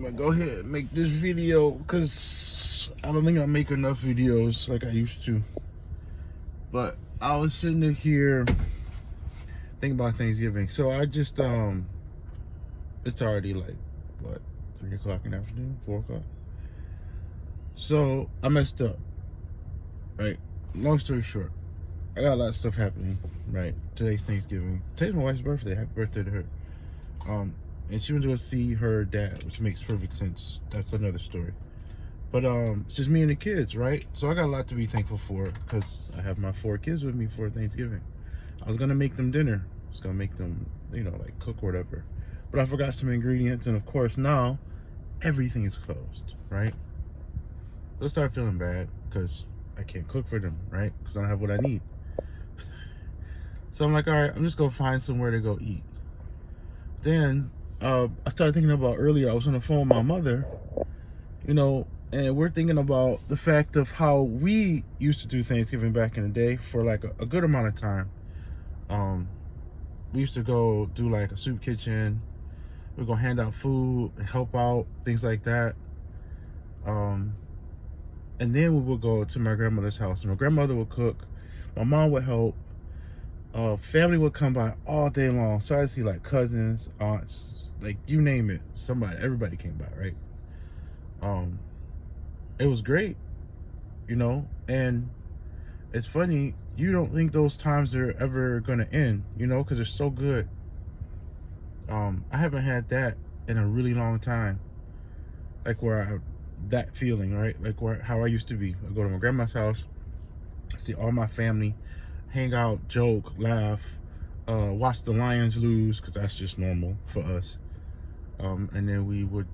I'm gonna go ahead and make this video because I don't think I make enough videos like I used to. But I was sitting here thinking about Thanksgiving. So I just it's already like what, 3 o'clock in the afternoon, 4 o'clock. So I messed up. Right? Long story short, I got a lot of stuff happening, right? Today's Thanksgiving. Today's my wife's birthday. Happy birthday to her. And she went to go see her dad, which makes perfect sense. That's another story. But it's just me and the kids, right? So I got a lot to be thankful for because I have my 4 kids with me for Thanksgiving. I was gonna make them dinner. I was gonna make them, like cook or whatever. But I forgot some ingredients, and of course now everything is closed, right? They'll start feeling bad because I can't cook for them, right? Because I don't have what I need. So I'm like, all right, I'm just gonna find somewhere to go eat. Then I started thinking about earlier, I was on the phone with my mother, and we're thinking about the fact of how we used to do Thanksgiving back in the day for like a good amount of time. We used to go do like a soup kitchen. We'd go hand out food and help out, things like that. And then we would go to my grandmother's house. And my grandmother would cook. My mom would help. Family would come by all day long. So I'd see like cousins, aunts, like you name it. Everybody came by, right? It was great, and it's funny, you don't think those times are ever gonna end, because they're so good. I haven't had that in a really long time, like that feeling, right? Like how I used to be. I go to my grandma's house, see all my family, hang out, joke, laugh, watch the Lions lose, because that's just normal for us. And then we would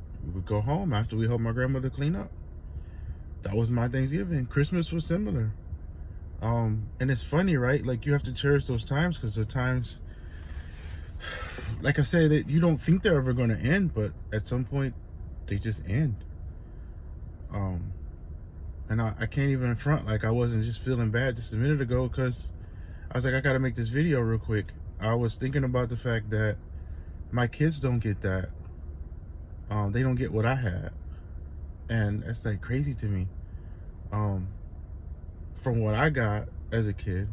go home after we helped my grandmother clean up. That was my Thanksgiving. Christmas was similar. And it's funny, right? Like, you have to cherish those times, because the times, like I said, that you don't think they're ever going to end, but at some point they just end. And I can't even front like I wasn't just feeling bad just a minute ago, because I was like, I gotta make this video real quick. I was thinking about the fact that my kids don't get that. They don't get what I had. And it's like crazy to me. From what I got as a kid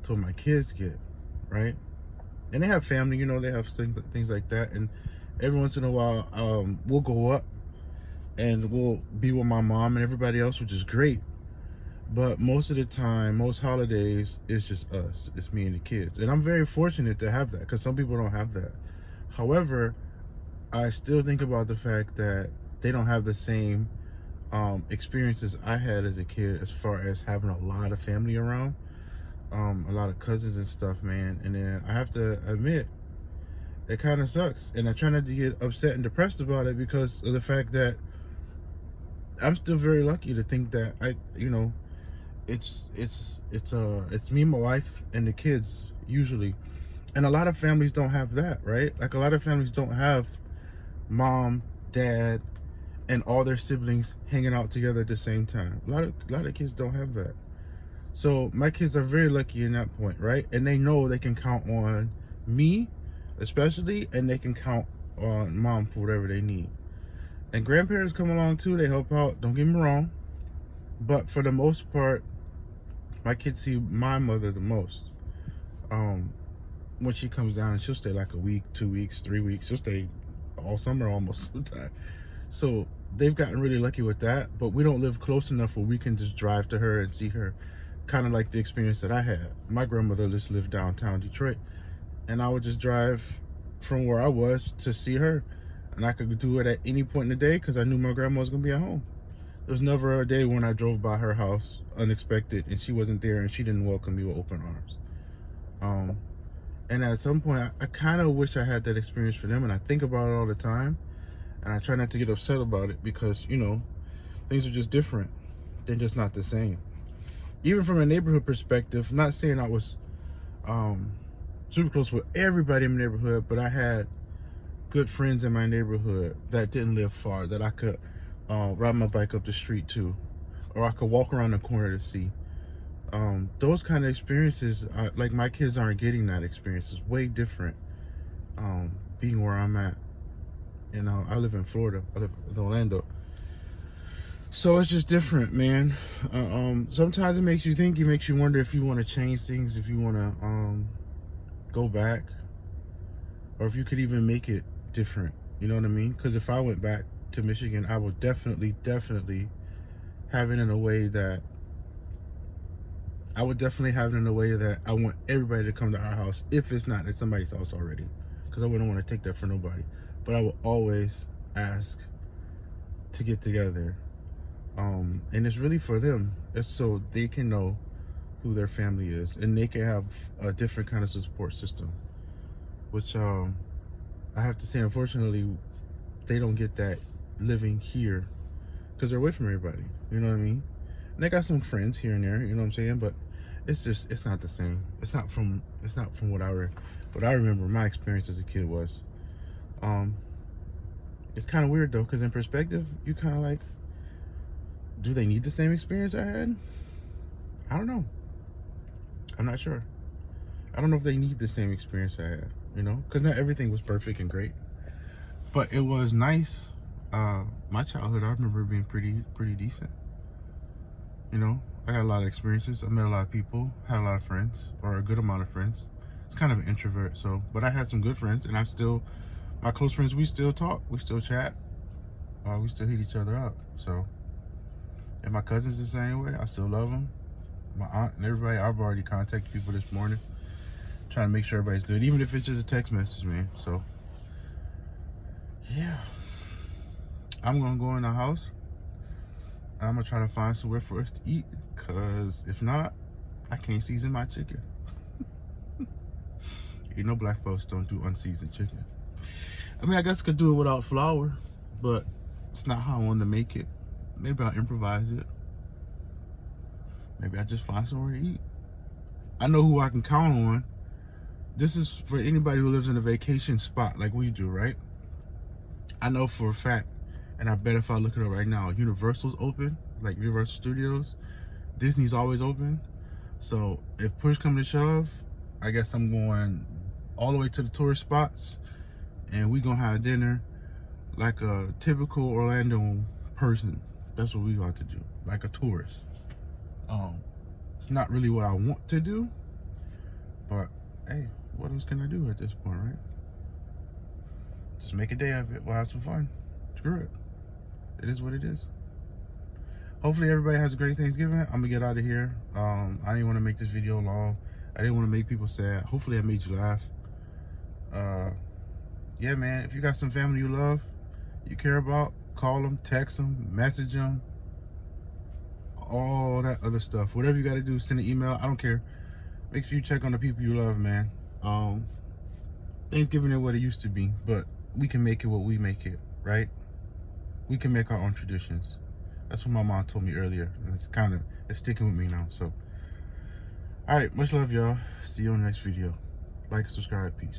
to what my kids get, right? And they have family, they have things like that. And every once in a while, we'll go up and we'll be with my mom and everybody else, which is great. But most of the time, most holidays, it's just us. It's me and the kids. And I'm very fortunate to have that, because some people don't have that. However, I still think about the fact that they don't have the same experiences I had as a kid, as far as having a lot of family around, a lot of cousins and stuff, man. And then I have to admit, it kind of sucks. And I try not to get upset and depressed about it, because of the fact that I'm still very lucky to think that it's me, my wife, and the kids usually. And a lot of families don't have that, right? Like, a lot of families don't have mom, dad, and all their siblings hanging out together at the same time. A lot of kids don't have that. So my kids are very lucky in that point, right? And they know they can count on me, especially, and they can count on mom for whatever they need. And grandparents come along too, they help out, don't get me wrong. But for the most part, my kids see my mother the most. When she comes down, she'll stay like a week, 2 weeks, 3 weeks. She'll stay all summer almost sometimes. So they've gotten really lucky with that. But we don't live close enough where we can just drive to her and see her. Kind of like the experience that I had. My grandmother just lived downtown Detroit, and I would just drive from where I was to see her. And I could do it at any point in the day, because I knew my grandma was gonna be at home. There was never a day when I drove by her house unexpected and she wasn't there and she didn't welcome me with open arms. And at some point, I kind of wish I had that experience for them, and I think about it all the time, and I try not to get upset about it, because things are just different. They're just not the same. Even from a neighborhood perspective, not saying I was super close with everybody in my neighborhood, but I had good friends in my neighborhood that didn't live far, that I could ride my bike up the street to, or I could walk around the corner to see. Those kind of experiences, like, my kids aren't getting that experience. It's way different being where I'm at. and I live in Florida. I live in Orlando. So it's just different, man. Sometimes it makes you think. It makes you wonder if you want to change things, if you want to go back, or if you could even make it different. You know what I mean? Because if I went back to Michigan, I would definitely have it in a way that I want everybody to come to our house, if it's not at somebody's house already, because I wouldn't want to take that for nobody. But I will always ask to get together. And it's really for them. It's so they can know who their family is, and they can have a different kind of support system, which I have to say, unfortunately, they don't get that living here because they're away from everybody. You know what I mean? And they got some friends here and there, you know what I'm saying? But it's not the same. It's not from what I remember my experience as a kid was. It's kind of weird though, because in perspective, you kind of like, do they need the same experience I had? I don't know. I'm not sure. I don't know if they need the same experience I had, you know? Because not everything was perfect and great. But it was nice. My childhood, I remember being pretty decent. You know? I got a lot of experiences. I met a lot of people, had a lot of friends, or a good amount of friends. It's kind of an introvert, so. But I had some good friends, and my close friends, we still talk. We still chat. We still hit each other up, so. And my cousins the same way. I still love them. My aunt and everybody. I've already contacted people this morning, trying to make sure everybody's good, even if it's just a text message, man. So, yeah. I'm gonna go in the house. I'm gonna try to find somewhere for us to eat, cause if not, I can't season my chicken. You know, black folks don't do unseasoned chicken. I mean, I guess I could do it without flour, but it's not how I want to make it. Maybe I'll improvise it. Maybe I just find somewhere to eat. I know who I can count on. This is for anybody who lives in a vacation spot like we do, right? I know for a fact, and I bet if I look it up right now, Universal's open, like Universal Studios. Disney's always open. So if push comes to shove, I guess I'm going all the way to the tourist spots, and we gonna have dinner like a typical Orlando person. That's what we about to do, like a tourist. It's not really what I want to do, but hey, what else can I do at this point, right? Just make a day of it. We'll have some fun. Screw it. It is what it is. Hopefully everybody has a great Thanksgiving. I'm gonna get out of here. I didn't want to make this video long. I didn't want to make people sad. Hopefully I made you laugh. Yeah, man, if you got some family you love, you care about, call them, text them, message them, all that other stuff. Whatever you got to do, send an email. I don't care. Make sure you check on the people you love, man. Thanksgiving is what it used to be, but we can make it what we make it, right? We can make our own traditions. That's what my mom told me earlier, and it's sticking with me now. So, all right, much love, y'all. See you on the next video. Like, subscribe, peace.